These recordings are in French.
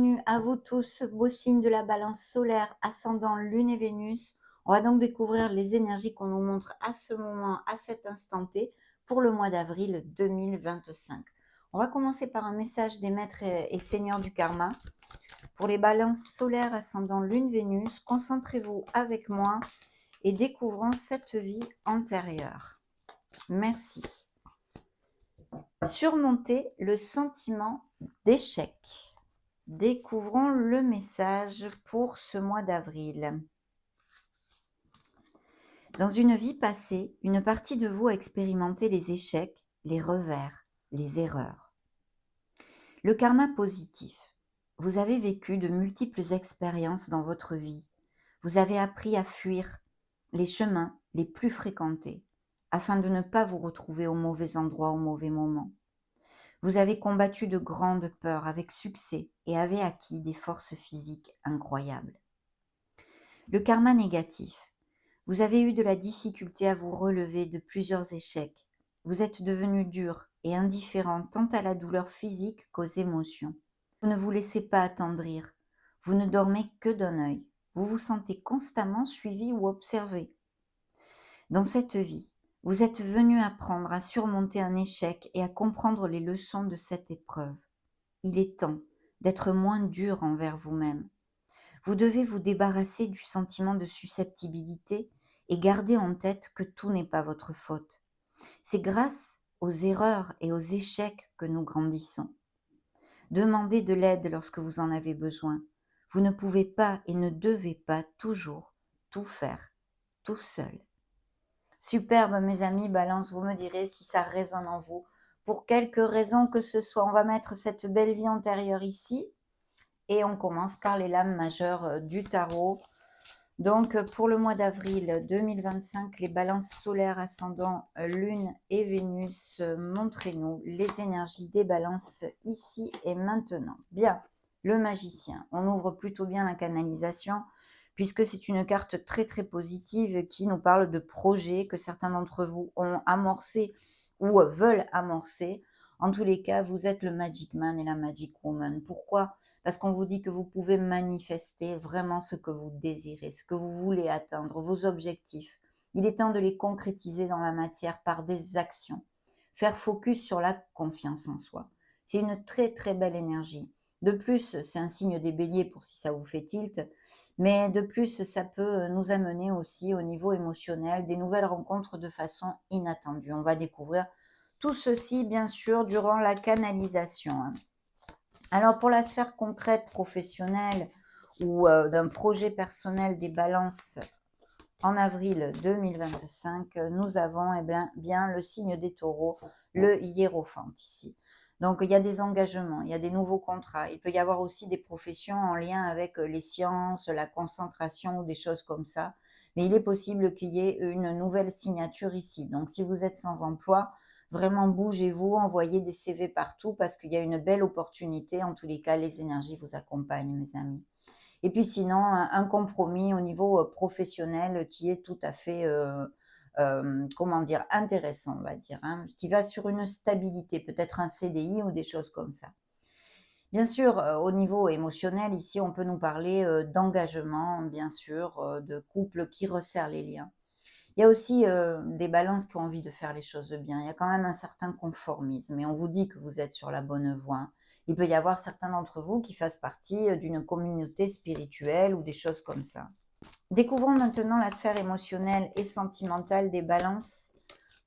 bienvenue à vous tous, beau signe de la balance solaire, ascendant Lune et Vénus. On va donc découvrir les énergies qu'on nous montre à ce moment, à cet instant T, pour le mois d'avril 2025. On va commencer par un message des maîtres et seigneurs du karma. Pour les balances solaires ascendant Lune, Vénus, concentrez-vous avec moi et découvrons cette vie antérieure. Merci. Surmonter le sentiment d'échec. Découvrons le message pour ce mois d'avril. Dans une vie passée, une partie de vous a expérimenté les échecs, les revers, les erreurs. Le karma positif. Vous avez vécu de multiples expériences dans votre vie. Vous avez appris à fuir les chemins les plus fréquentés afin de ne pas vous retrouver au mauvais endroit au mauvais moment. Vous avez combattu de grandes peurs avec succès et avez acquis des forces physiques incroyables. Le karma négatif. Vous avez eu de la difficulté à vous relever de plusieurs échecs. Vous êtes devenu dur et indifférent tant à la douleur physique qu'aux émotions. Vous ne vous laissez pas attendrir. Vous ne dormez que d'un œil. Vous vous sentez constamment suivi ou observé. Dans cette vie, vous êtes venu apprendre à surmonter un échec et à comprendre les leçons de cette épreuve. Il est temps d'être moins dur envers vous-même. Vous devez vous débarrasser du sentiment de susceptibilité et garder en tête que tout n'est pas votre faute. C'est grâce aux erreurs et aux échecs que nous grandissons. Demandez de l'aide lorsque vous en avez besoin. Vous ne pouvez pas et ne devez pas toujours tout faire tout seul. Superbe mes amis, Balance, vous me direz si ça résonne en vous. Pour quelque raison que ce soit, on va mettre cette belle vie antérieure ici. Et on commence par les lames majeures du tarot. Donc pour le mois d'avril 2025, les balances solaires ascendant Lune et Vénus, montrez-nous les énergies des balances ici et maintenant. Bien, le magicien, on ouvre plutôt bien la canalisation puisque c'est une carte très très positive qui nous parle de projets que certains d'entre vous ont amorcés ou veulent amorcer. En tous les cas, vous êtes le Magic Man et la Magic Woman. Pourquoi ? Parce qu'on vous dit que vous pouvez manifester vraiment ce que vous désirez, ce que vous voulez atteindre, vos objectifs. Il est temps de les concrétiser dans la matière par des actions. Faire focus sur la confiance en soi. C'est une très très belle énergie. De plus, c'est un signe des béliers pour si ça vous fait tilt. Mais de plus, ça peut nous amener aussi au niveau émotionnel, des nouvelles rencontres de façon inattendue. On va découvrir tout ceci, bien sûr, durant la canalisation. Alors, pour la sphère concrète, professionnelle ou d'un projet personnel des balances en avril 2025, nous avons bien le signe des taureaux, le hiérophante ici. Donc, il y a des engagements, il y a des nouveaux contrats. Il peut y avoir aussi des professions en lien avec les sciences, la concentration ou des choses comme ça. Mais il est possible qu'il y ait une nouvelle signature ici. Donc, si vous êtes sans emploi, vraiment bougez-vous, envoyez des CV partout parce qu'il y a une belle opportunité. En tous les cas, les énergies vous accompagnent, mes amis. Et puis sinon, un compromis au niveau professionnel qui est tout à fait, comment dire, intéressant, on va dire, hein, qui va sur une stabilité, peut-être un CDI ou des choses comme ça. Bien sûr, au niveau émotionnel, ici, on peut nous parler d'engagement, bien sûr, de couple qui resserre les liens. Il y a aussi des balances qui ont envie de faire les choses bien. Il y a quand même un certain conformisme et on vous dit que vous êtes sur la bonne voie. Il peut y avoir certains d'entre vous qui fassent partie d'une communauté spirituelle ou des choses comme ça. Découvrons maintenant la sphère émotionnelle et sentimentale des balances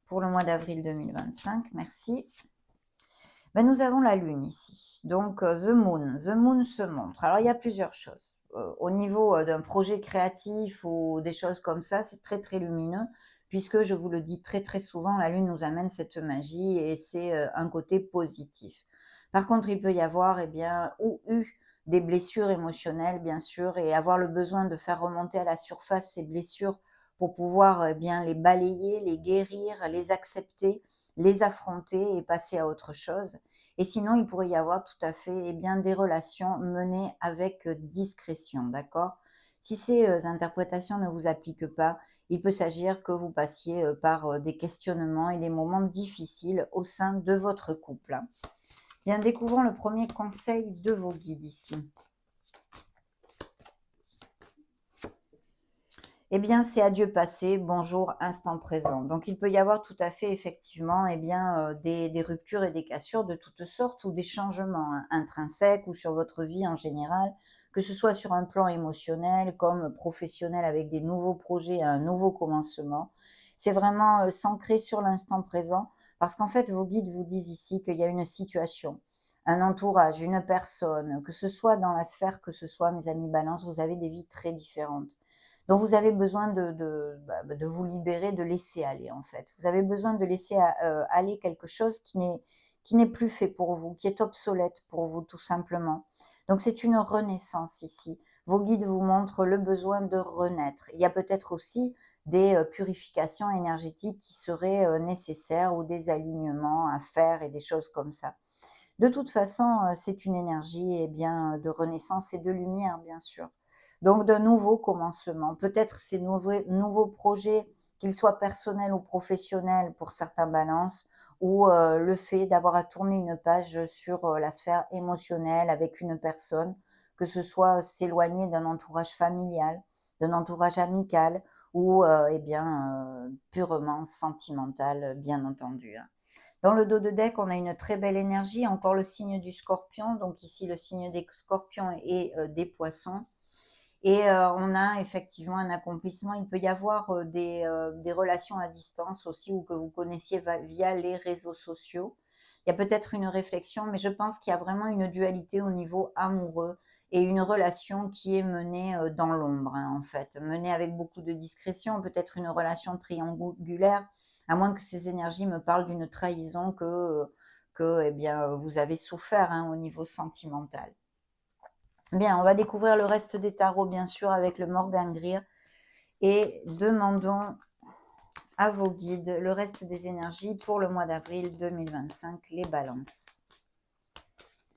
pour le mois d'avril 2025. Merci. Ben, nous avons la lune ici, donc The Moon. The Moon se montre. Alors il y a plusieurs choses. Au niveau d'un projet créatif ou des choses comme ça, c'est très très lumineux, puisque je vous le dis très très souvent, la lune nous amène cette magie et c'est un côté positif. Par contre, il peut y avoir ou eu des blessures émotionnelles, bien sûr, et avoir le besoin de faire remonter à la surface ces blessures pour pouvoir les balayer, les guérir, les accepter, les affronter et passer à autre chose. Et sinon, il pourrait y avoir tout à fait des relations menées avec discrétion, d'accord? Si ces interprétations ne vous appliquent pas, il peut s'agir que vous passiez par des questionnements et des moments difficiles au sein de votre couple. Bien, découvrons le premier conseil de vos guides ici. Eh bien, c'est adieu passé, bonjour instant présent. Donc, il peut y avoir tout à fait, effectivement, eh bien, des ruptures et des cassures de toutes sortes ou des changements intrinsèques ou sur votre vie en général, que ce soit sur un plan émotionnel comme professionnel avec des nouveaux projets, un nouveau commencement. C'est vraiment s'ancrer sur l'instant présent parce qu'en fait, vos guides vous disent ici qu'il y a une situation, un entourage, une personne, que ce soit dans la sphère, que ce soit, mes amis Balance, vous avez des vies très différentes. Donc vous avez besoin de vous libérer, de laisser aller en fait. Vous avez besoin de laisser aller quelque chose qui n'est plus fait pour vous, qui est obsolète pour vous tout simplement. Donc c'est une renaissance ici. Vos guides vous montrent le besoin de renaître. Il y a peut-être aussi des purifications énergétiques qui seraient nécessaires ou des alignements à faire et des choses comme ça. De toute façon, c'est une énergie, eh bien, de renaissance et de lumière, bien sûr. Donc d'un nouveau commencement. Peut-être ces nouveaux projets, qu'ils soient personnels ou professionnels pour certains balances, ou le fait d'avoir à tourner une page sur, la sphère émotionnelle avec une personne, que ce soit s'éloigner d'un entourage familial, d'un entourage amical ou, eh bien, purement sentimental, bien entendu, hein. Dans le dos de deck, on a une très belle énergie, encore le signe du scorpion, donc ici le signe des scorpions et des poissons. Et on a effectivement un accomplissement. Il peut y avoir des relations à distance aussi ou que vous connaissiez via les réseaux sociaux. Il y a peut-être une réflexion, mais je pense qu'il y a vraiment une dualité au niveau amoureux et une relation qui est menée dans l'ombre, hein, en fait, menée avec beaucoup de discrétion, peut-être une relation triangulaire, à moins que ces énergies me parlent d'une trahison que eh bien, vous avez souffert, hein, au niveau sentimental. Bien, on va découvrir le reste des tarots, bien sûr, avec le Morgan Greer et demandons à vos guides le reste des énergies pour le mois d'avril 2025, les balances.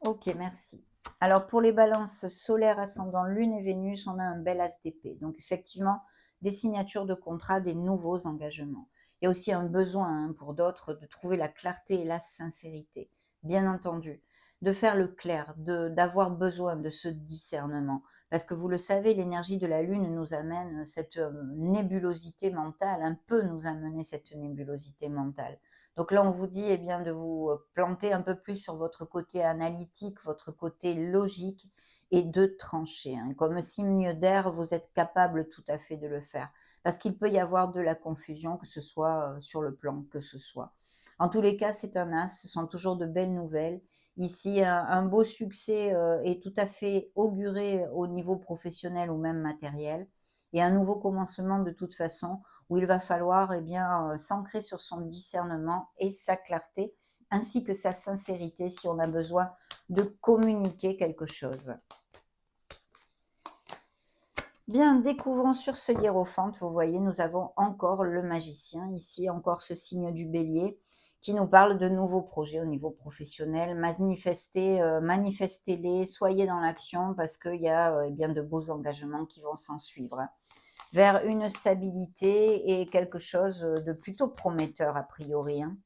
Ok, merci. Alors, pour les balances solaires, ascendant Lune et Vénus, on a un bel as d'épée. Donc, effectivement, des signatures de contrats, des nouveaux engagements. Il y a aussi un besoin, hein, pour d'autres de trouver la clarté et la sincérité, bien entendu, de faire le clair, d'avoir besoin de ce discernement. Parce que vous le savez, l'énergie de la Lune nous amène cette nébulosité mentale, un peu nous amener cette nébulosité mentale. Donc là, on vous dit eh bien, de vous planter un peu plus sur votre côté analytique, votre côté logique et de trancher, hein. Comme signe d'air, vous êtes capable tout à fait de le faire. Parce qu'il peut y avoir de la confusion, que ce soit sur le plan que ce soit. En tous les cas, c'est un as, ce sont toujours de belles nouvelles. Ici, un beau succès est tout à fait auguré au niveau professionnel ou même matériel. Et un nouveau commencement de toute façon où il va falloir eh bien, s'ancrer sur son discernement et sa clarté, ainsi que sa sincérité si on a besoin de communiquer quelque chose. Bien, découvrons sur ce hiérophante, vous voyez, nous avons encore le magicien, ici encore ce signe du bélier, qui nous parle de nouveaux projets au niveau professionnel. Manifestez-les, soyez dans l'action, parce qu'il y a eh bien, de beaux engagements qui vont s'en suivre, hein, vers une stabilité et quelque chose de plutôt prometteur a priori, hein.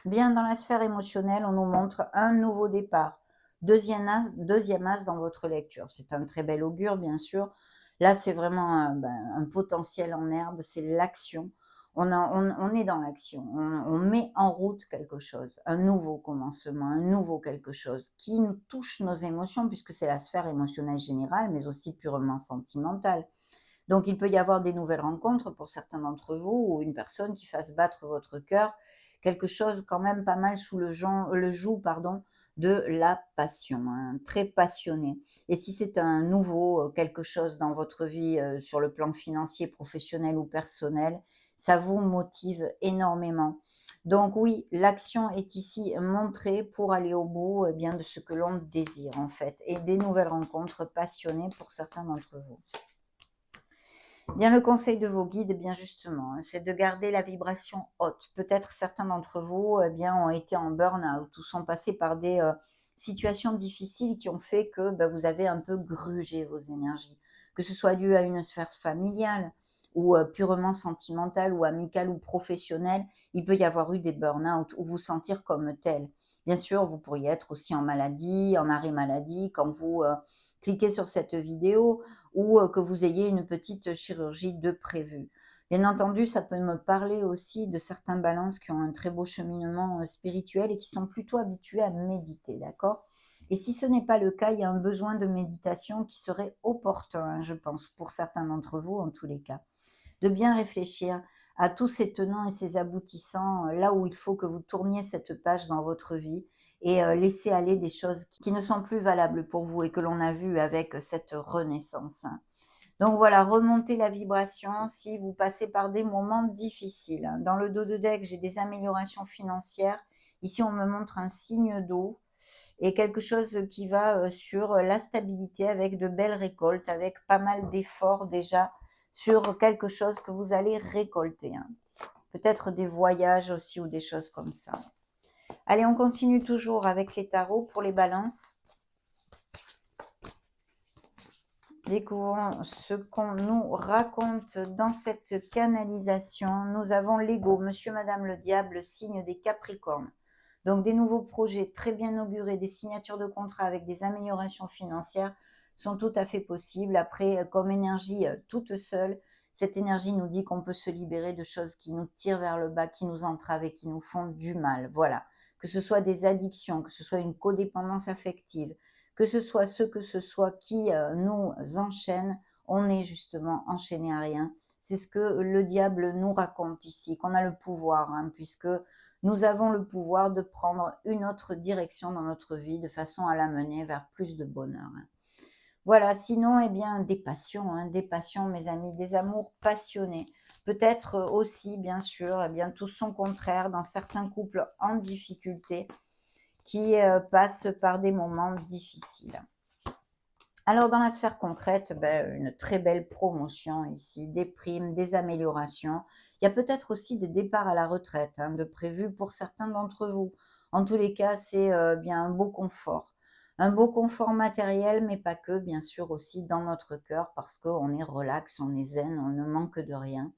Bien, dans la sphère émotionnelle, on nous montre un nouveau départ. Deuxième as dans votre lecture. C'est un très bel augure, bien sûr. Là, c'est vraiment un potentiel en herbe, c'est l'action. On est dans l'action, on met en route quelque chose, un nouveau commencement, un nouveau quelque chose qui nous touche nos émotions, puisque c'est la sphère émotionnelle générale, mais aussi purement sentimentale. Donc, il peut y avoir des nouvelles rencontres pour certains d'entre vous ou une personne qui fasse battre votre cœur, quelque chose quand même pas mal sous le joug pardon, de la passion, hein, très passionné. Et si c'est un nouveau quelque chose dans votre vie sur le plan financier, professionnel ou personnel, ça vous motive énormément. Donc oui, l'action est ici montrée pour aller au bout eh bien, de ce que l'on désire en fait, et des nouvelles rencontres passionnées pour certains d'entre vous. Bien, le conseil de vos guides, bien justement, hein, c'est de garder la vibration haute. Peut-être certains d'entre vous eh bien, ont été en burn-out ou sont passés par des situations difficiles qui ont fait que vous avez un peu grugé vos énergies. Que ce soit dû à une sphère familiale, ou purement sentimental ou amical ou professionnel, il peut y avoir eu des burn-out ou vous sentir comme tel. Bien sûr, vous pourriez être aussi en maladie, en arrêt maladie quand vous, cliquez sur cette vidéo ou que vous ayez une petite chirurgie de prévue. Bien entendu, ça peut me parler aussi de certains balances qui ont un très beau cheminement, spirituel et qui sont plutôt habitués à méditer, d'accord? Et si ce n'est pas le cas, il y a un besoin de méditation qui serait opportun, hein, je pense, pour certains d'entre vous en tous les cas. De bien réfléchir à tous ces tenants et ces aboutissants, là où il faut que vous tourniez cette page dans votre vie et laisser aller des choses qui ne sont plus valables pour vous et que l'on a vu avec cette renaissance, hein. Donc voilà, remonter la vibration si vous passez par des moments difficiles, hein. Dans le dos de deck, j'ai des améliorations financières. Ici, on me montre un signe d'eau et quelque chose qui va sur la stabilité avec de belles récoltes, avec pas mal d'efforts déjà sur quelque chose que vous allez récolter, hein. Peut-être des voyages aussi ou des choses comme ça. Allez, on continue toujours avec les tarots pour les balances. Découvrons ce qu'on nous raconte dans cette canalisation. Nous avons l'ego, monsieur, madame le diable, signe des Capricornes. Donc des nouveaux projets très bien augurés, des signatures de contrats avec des améliorations financières sont tout à fait possibles. Après, comme énergie toute seule, cette énergie nous dit qu'on peut se libérer de choses qui nous tirent vers le bas, qui nous entravent et qui nous font du mal. Voilà. Que ce soit des addictions, que ce soit une codépendance affective, que ce soit ce que ce soit qui nous enchaîne, on est justement enchaîné à rien. C'est ce que le diable nous raconte ici, qu'on a le pouvoir, hein, puisque nous avons le pouvoir de prendre une autre direction dans notre vie de façon à la mener vers plus de bonheur, hein. Voilà, sinon, eh bien, hein, des passions, mes amis, des amours passionnés. Peut-être aussi, bien sûr, eh bien, tout son contraire dans certains couples en difficulté qui passent par des moments difficiles. Alors, dans la sphère concrète, ben, une très belle promotion ici, des primes, des améliorations. Il y a peut-être aussi des départs à la retraite, hein, de prévus pour certains d'entre vous. En tous les cas, c'est bien un beau confort. Un beau confort matériel, mais pas que, bien sûr aussi dans notre cœur, parce qu'on est relax, on est zen, on ne manque de rien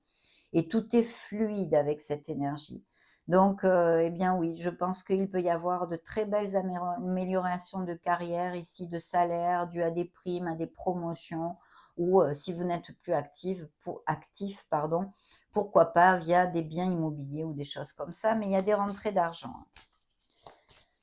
et tout est fluide avec cette énergie. Donc, eh bien oui, je pense qu'il peut y avoir de très belles améliorations de carrière ici, de salaire, dû à des primes, à des promotions, ou si vous n'êtes plus actif, pardon, pourquoi pas via des biens immobiliers ou des choses comme ça, mais il y a des rentrées d'argent, hein.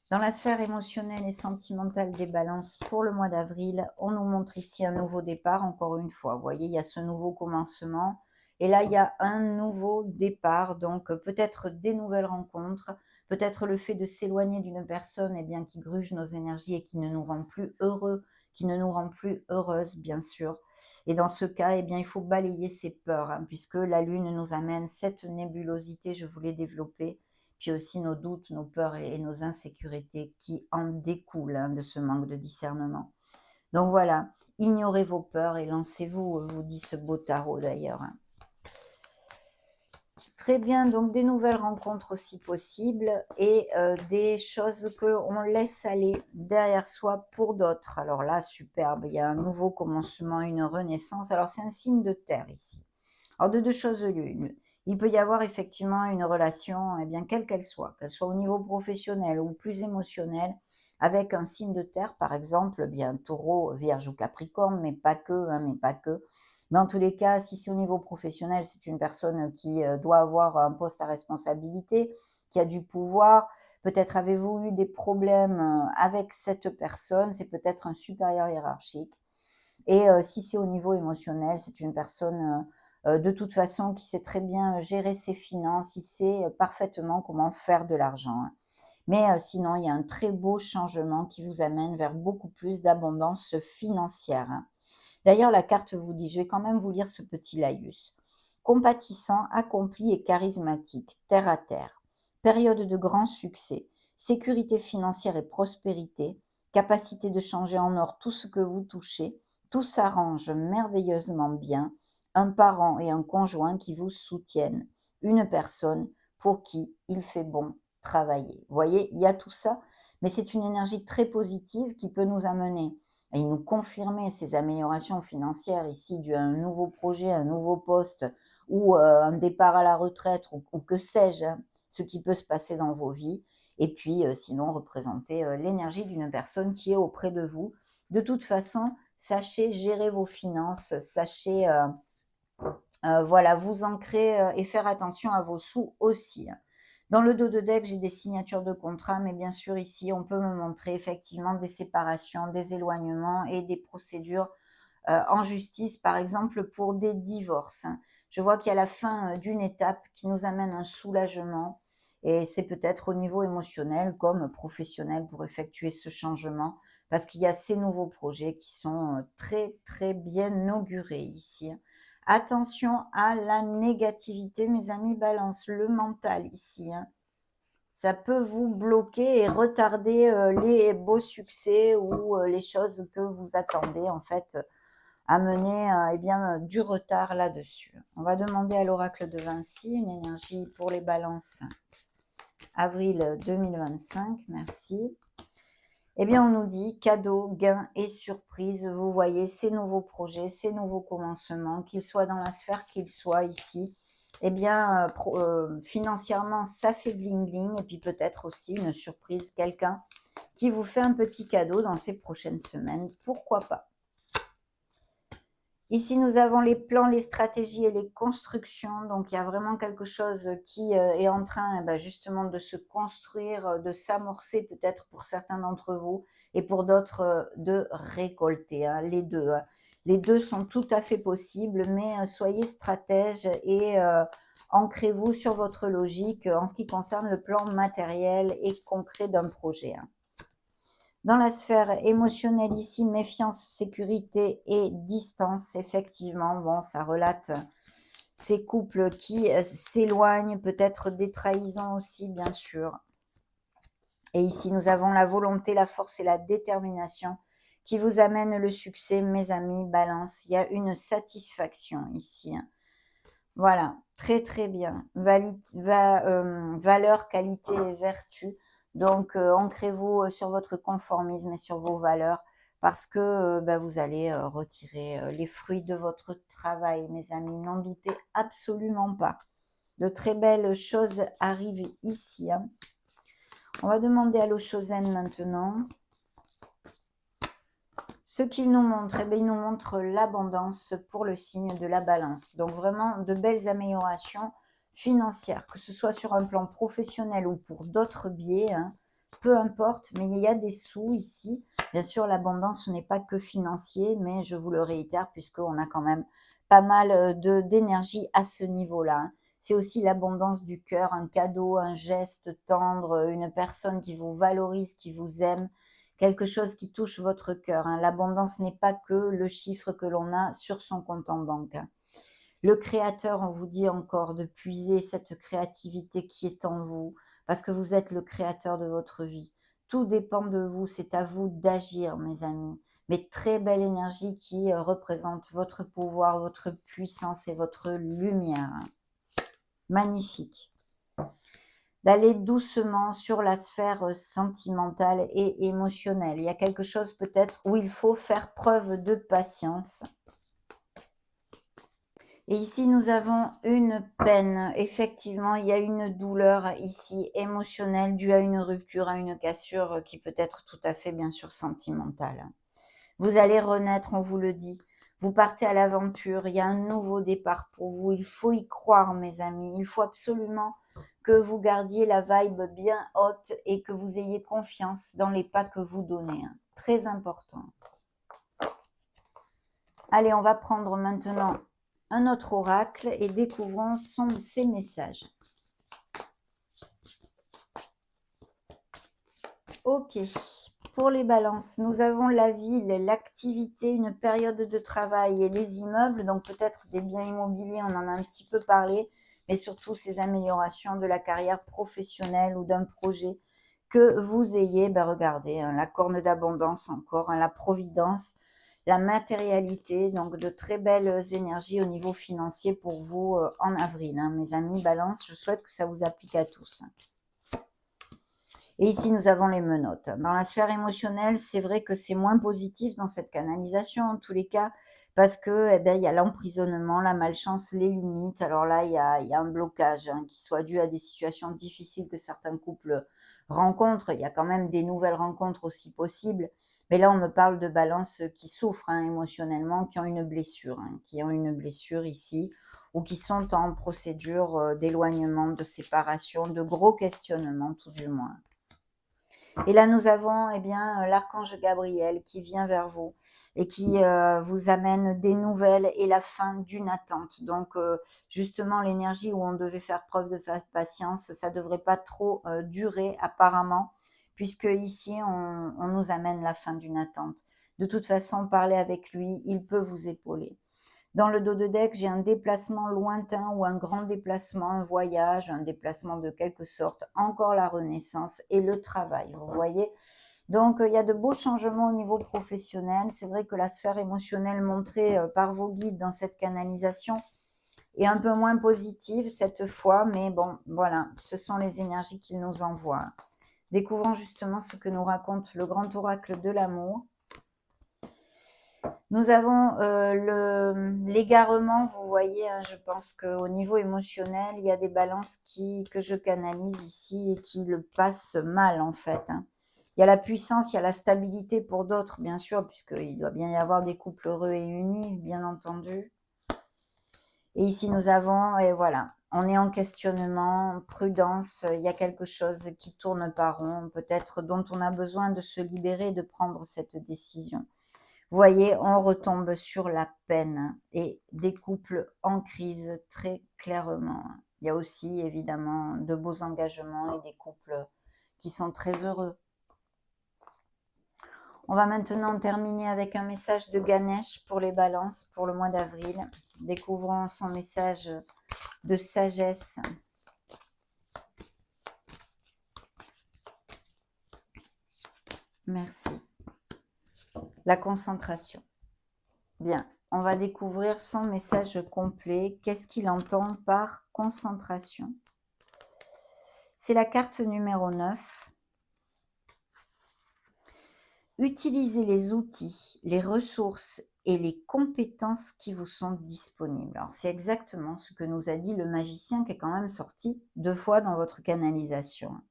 Dans la sphère émotionnelle et sentimentale des balances pour le mois d'avril, on nous montre ici un nouveau départ, encore une fois. Vous voyez, il y a ce nouveau commencement. Et là, il y a un nouveau départ, donc peut-être des nouvelles rencontres, peut-être le fait de s'éloigner d'une personne eh bien, qui gruge nos énergies et qui ne nous rend plus heureux, qui ne nous rend plus heureuses, bien sûr. Et dans ce cas, eh bien, il faut balayer ces peurs, hein, puisque la Lune nous amène cette nébulosité, je vous l'ai développée, puis aussi nos doutes, nos peurs et nos insécurités qui en découlent, hein, de ce manque de discernement. Donc voilà, ignorez vos peurs et lancez-vous, vous dit ce beau tarot d'ailleurs, hein. Très bien, donc des nouvelles rencontres aussi possibles et des choses qu'on laisse aller derrière soi pour d'autres. Alors là, superbe, il y a un nouveau commencement, une renaissance. Alors c'est un signe de terre ici. Alors de deux choses l'une, il peut y avoir effectivement une relation, eh bien quelle qu'elle soit au niveau professionnel ou plus émotionnel, avec un signe de terre, par exemple, eh bien Taureau, Vierge ou Capricorne, mais pas que, hein, mais pas que. Mais en tous les cas, si c'est au niveau professionnel, c'est une personne qui doit avoir un poste à responsabilité, qui a du pouvoir. Peut-être avez-vous eu des problèmes avec cette personne, c'est peut-être un supérieur hiérarchique. Et si c'est au niveau émotionnel, c'est une personne de toute façon qui sait très bien gérer ses finances, il sait parfaitement comment faire de l'argent, hein. Mais sinon, il y a un très beau changement qui vous amène vers beaucoup plus d'abondance financière, hein. D'ailleurs, la carte vous dit, je vais quand même vous lire ce petit laïus. Compatissant, accompli et charismatique, terre à terre. Période de grand succès, sécurité financière et prospérité, capacité de changer en or tout ce que vous touchez, tout s'arrange merveilleusement bien, un parent et un conjoint qui vous soutiennent, une personne pour qui il fait bon travailler. Vous voyez, il y a tout ça, mais c'est une énergie très positive qui peut nous amener et nous confirmer ces améliorations financières ici dues à un nouveau projet, un nouveau poste ou un départ à la retraite ou que sais-je, hein, ce qui peut se passer dans vos vies. Et puis sinon, représenter l'énergie d'une personne qui est auprès de vous. De toute façon, sachez gérer vos finances, sachez voilà, vous ancrer et faire attention à vos sous aussi, hein. Dans le dos de deck, j'ai des signatures de contrat, mais bien sûr ici, on peut me montrer effectivement des séparations, des éloignements et des procédures en justice, par exemple pour des divorces, hein. Je vois qu'il y a la fin d'une étape qui nous amène un soulagement et c'est peut-être au niveau émotionnel comme professionnel pour effectuer ce changement parce qu'il y a ces nouveaux projets qui sont très, très bien augurés ici. Attention à la négativité, mes amis balance, le mental ici, hein. Ça peut vous bloquer et retarder les beaux succès ou les choses que vous attendez en fait à mener eh bien, du retard là-dessus. On va demander à l'oracle de Vinci une énergie pour les balances avril 2025, merci. Eh bien, on nous dit cadeaux, gains et surprises. Vous voyez ces nouveaux projets, ces nouveaux commencements, qu'ils soient dans la sphère, qu'ils soient ici. Eh bien, financièrement, ça fait bling bling. Et puis peut-être aussi une surprise, quelqu'un qui vous fait un petit cadeau dans ces prochaines semaines. Pourquoi pas? Ici, nous avons les plans, les stratégies et les constructions. Donc, il y a vraiment quelque chose qui est en train justement de se construire, de s'amorcer peut-être pour certains d'entre vous et pour d'autres de récolter, hein, les deux, hein. Les deux sont tout à fait possibles, mais soyez stratège et ancrez-vous sur votre logique en ce qui concerne le plan matériel et concret d'un projet, hein. Dans la sphère émotionnelle ici, méfiance, sécurité et distance, effectivement, bon, ça relate ces couples qui s'éloignent, peut-être des trahisons aussi, bien sûr. Et ici, nous avons la volonté, la force et la détermination qui vous amènent le succès, mes amis, balance. Il y a une satisfaction ici, hein. Voilà, très très bien. Valeur, qualité et vertu. Donc, ancrez-vous sur votre conformisme et sur vos valeurs parce que vous allez retirer les fruits de votre travail, mes amis. N'en doutez absolument pas. De très belles choses arrivent ici, hein. On va demander à l'Oshozen maintenant. Ce qu'il nous montre, eh bien, il nous montre l'abondance pour le signe de la balance. Donc vraiment de belles améliorations financières, que ce soit sur un plan professionnel ou pour d'autres biais, hein, peu importe, mais il y a des sous ici. Bien sûr, l'abondance, ce n'est pas que financier, mais je vous le réitère puisqu'on a quand même pas mal d'énergie à ce niveau-là, hein. C'est aussi l'abondance du cœur, un cadeau, un geste tendre, une personne qui vous valorise, qui vous aime, quelque chose qui touche votre cœur, hein. L'abondance n'est pas que le chiffre que l'on a sur son compte en banque, hein. Le créateur, on vous dit encore de puiser cette créativité qui est en vous, parce que vous êtes le créateur de votre vie. Tout dépend de vous, c'est à vous d'agir, mes amis. Mais très belle énergie qui représente votre pouvoir, votre puissance et votre lumière, hein. Magnifique. D'aller doucement sur la sphère sentimentale et émotionnelle. Il y a quelque chose peut-être où il faut faire preuve de patience. Et ici, nous avons une peine. Effectivement, il y a une douleur ici émotionnelle due à une rupture, à une cassure qui peut être tout à fait, bien sûr, sentimentale. Vous allez renaître, on vous le dit. Vous partez à l'aventure, il y a un nouveau départ pour vous. Il faut y croire, mes amis. Il faut absolument que vous gardiez la vibe bien haute et que vous ayez confiance dans les pas que vous donnez, hein. Très important. Allez, on va prendre maintenant un autre oracle et découvrons ses messages. Ok. Pour les balances, nous avons la ville, l'activité, une période de travail et les immeubles, donc peut-être des biens immobiliers, on en a un petit peu parlé, mais surtout ces améliorations de la carrière professionnelle ou d'un projet que vous ayez, regardez, hein, la corne d'abondance encore, hein, la providence, la matérialité, donc de très belles énergies au niveau financier pour vous en avril, hein, mes amis balance, je souhaite que ça vous applique à tous. Et ici, nous avons les menottes. Dans la sphère émotionnelle, c'est vrai que c'est moins positif dans cette canalisation, en tous les cas, parce que, eh ben, il y a l'emprisonnement, la malchance, les limites. Alors là, il y a un blocage, hein, qui soit dû à des situations difficiles que certains couples rencontrent. Il y a quand même des nouvelles rencontres aussi possibles. Mais là, on me parle de balances qui souffrent, hein, émotionnellement, qui ont une blessure, hein, qui ont une blessure ici, ou qui sont en procédure d'éloignement, de séparation, de gros questionnements, tout du moins. Et là, nous avons eh bien, l'archange Gabriel qui vient vers vous et qui vous amène des nouvelles et la fin d'une attente. Donc, justement, l'énergie où on devait faire preuve de patience, ça ne devrait pas trop durer apparemment, puisque ici, on nous amène la fin d'une attente. De toute façon, parlez avec lui, il peut vous épauler. Dans le dos de deck, j'ai un déplacement lointain ou un grand déplacement, un voyage, un déplacement de quelque sorte, encore la renaissance et le travail, vous voyez. Donc, il y a de beaux changements au niveau professionnel. C'est vrai que la sphère émotionnelle montrée par vos guides dans cette canalisation est un peu moins positive cette fois, mais bon, voilà, ce sont les énergies qu'il nous envoie. Découvrons justement ce que nous raconte le grand oracle de l'amour. Nous avons l'égarement, vous voyez, hein, je pense qu'au niveau émotionnel, il y a des balances que je canalise ici et qui le passent mal en fait, hein. Il y a la puissance, il y a la stabilité pour d'autres, bien sûr, puisqu'il doit bien y avoir des couples heureux et unis, bien entendu. Et ici, nous avons, et voilà, on est en questionnement, prudence, il y a quelque chose qui tourne pas rond, peut-être dont on a besoin de se libérer et de prendre cette décision. Vous voyez, on retombe sur la peine et des couples en crise très clairement. Il y a aussi évidemment de beaux engagements et des couples qui sont très heureux. On va maintenant terminer avec un message de Ganesh pour les balances pour le mois d'avril. Découvrons son message de sagesse. Merci. La concentration. Bien, on va découvrir son message complet. Qu'est-ce qu'il entend par concentration? C'est la carte numéro 9. Utilisez les outils, les ressources et les compétences qui vous sont disponibles. Alors, c'est exactement ce que nous a dit le magicien qui est quand même sorti 2 fois dans votre canalisation.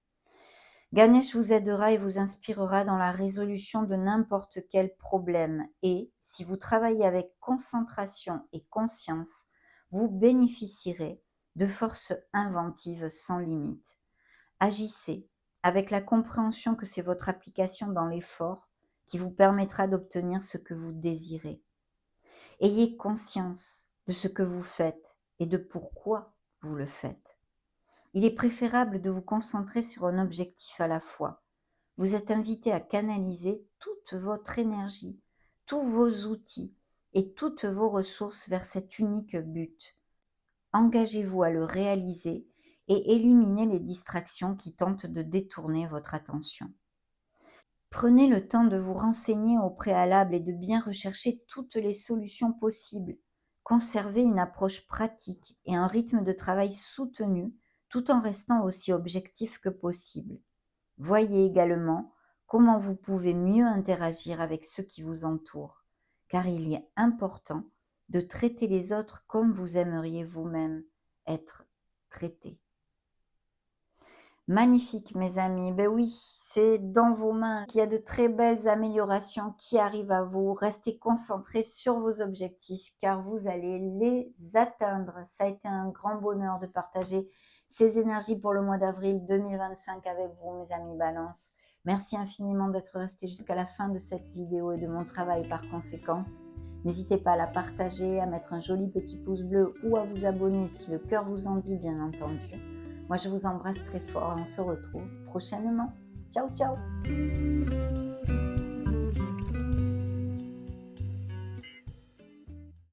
Ganesh vous aidera et vous inspirera dans la résolution de n'importe quel problème et, si vous travaillez avec concentration et conscience, vous bénéficierez de forces inventives sans limite. Agissez avec la compréhension que c'est votre application dans l'effort qui vous permettra d'obtenir ce que vous désirez. Ayez conscience de ce que vous faites et de pourquoi vous le faites. Il est préférable de vous concentrer sur un objectif à la fois. Vous êtes invité à canaliser toute votre énergie, tous vos outils et toutes vos ressources vers cet unique but. Engagez-vous à le réaliser et éliminez les distractions qui tentent de détourner votre attention. Prenez le temps de vous renseigner au préalable et de bien rechercher toutes les solutions possibles. Conservez une approche pratique et un rythme de travail soutenu tout en restant aussi objectif que possible. Voyez également comment vous pouvez mieux interagir avec ceux qui vous entourent, car il est important de traiter les autres comme vous aimeriez vous-même être traité. Magnifique, mes amis. Ben oui, c'est dans vos mains qu'il y a de très belles améliorations qui arrivent à vous. Restez concentrés sur vos objectifs car vous allez les atteindre. Ça a été un grand bonheur de partager ces énergies pour le mois d'avril 2025 avec vous, mes amis Balance. Merci infiniment d'être restés jusqu'à la fin de cette vidéo et de mon travail par conséquence. N'hésitez pas à la partager, à mettre un joli petit pouce bleu ou à vous abonner si le cœur vous en dit, bien entendu. Moi, je vous embrasse très fort et on se retrouve prochainement. Ciao, ciao!